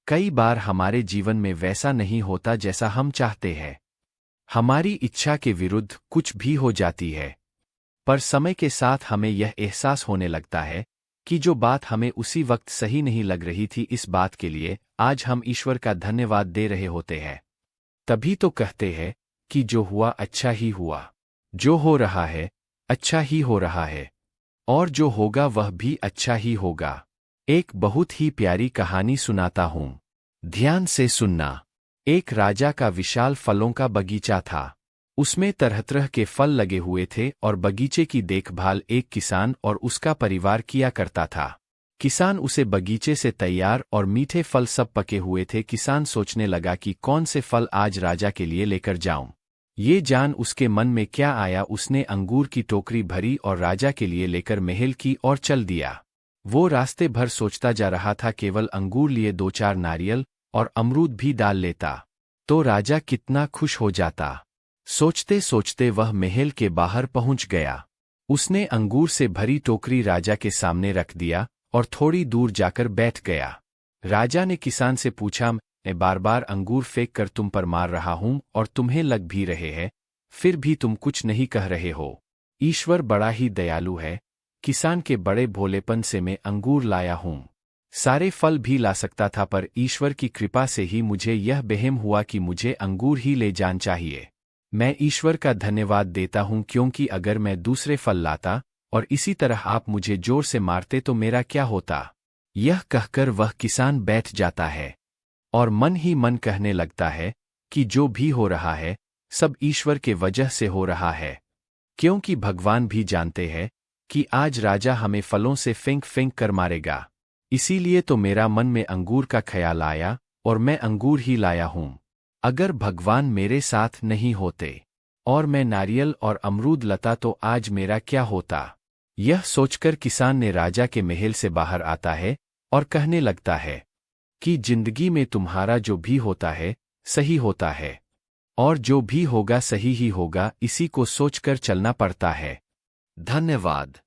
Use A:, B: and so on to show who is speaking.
A: कई बार हमारे जीवन में वैसा नहीं होता जैसा हम चाहते हैं। हमारी इच्छा के विरुद्ध कुछ भी हो जाती है। पर समय के साथ हमें यह एहसास होने लगता है कि जो बात हमें उसी वक्त सही नहीं लग रही थी, इस बात के लिए आज हम ईश्वर का धन्यवाद दे रहे होते हैं। तभी तो कहते हैं कि जो हुआ अच्छा ही हुआ, जो हो रहा है अच्छा ही हो रहा है, और जो होगा वह भी अच्छा ही होगा। एक बहुत ही प्यारी कहानी सुनाता हूं, ध्यान से सुनना। एक राजा का विशाल फलों का बगीचा था। उसमें तरह तरह के फल लगे हुए थे और बगीचे की देखभाल एक किसान और उसका परिवार किया करता था। किसान उसे बगीचे से तैयार और मीठे फल सब पके हुए थे। किसान सोचने लगा कि कौन से फल आज राजा के लिए लेकर जाऊं। ये जान उसके मन में क्या आया, उसने अंगूर की टोकरी भरी और राजा के लिए लेकर महल की ओर चल दिया। वो रास्ते भर सोचता जा रहा था, केवल अंगूर लिए 2-4 नारियल और अमरूद भी डाल लेता तो राजा कितना खुश हो जाता। सोचते सोचते वह महल के बाहर पहुंच गया। उसने अंगूर से भरी टोकरी राजा के सामने रख दिया और थोड़ी दूर जाकर बैठ गया। राजा ने किसान से पूछा, मैं बार बार अंगूर फेंक कर तुम पर मार रहा हूं और तुम्हें लग भी रहे हैं, फिर भी तुम कुछ नहीं कह रहे हो। ईश्वर बड़ा ही दयालु है। किसान के बड़े भोलेपन से मैं अंगूर लाया हूं। सारे फल भी ला सकता था, पर ईश्वर की कृपा से ही मुझे यह वहम हुआ कि मुझे अंगूर ही ले जाना चाहिए। मैं ईश्वर का धन्यवाद देता हूं, क्योंकि अगर मैं दूसरे फल लाता और इसी तरह आप मुझे जोर से मारते तो मेरा क्या होता। यह कहकर वह किसान बैठ जाता है और मन ही मन कहने लगता है कि जो भी हो रहा है सब ईश्वर के वजह से हो रहा है, क्योंकि भगवान भी जानते हैं कि आज राजा हमें फलों से फेंक फेंक कर मारेगा। इसीलिए तो मेरा मन में अंगूर का ख्याल आया और मैं अंगूर ही लाया हूं। अगर भगवान मेरे साथ नहीं होते और मैं नारियल और अमरूद लता तो आज मेरा क्या होता। यह सोचकर किसान ने राजा के महल से बाहर आता है और कहने लगता है कि जिंदगी में तुम्हारा जो भी होता है सही होता है, और जो भी होगा सही ही होगा, इसी को सोचकर चलना पड़ता है। धन्यवाद।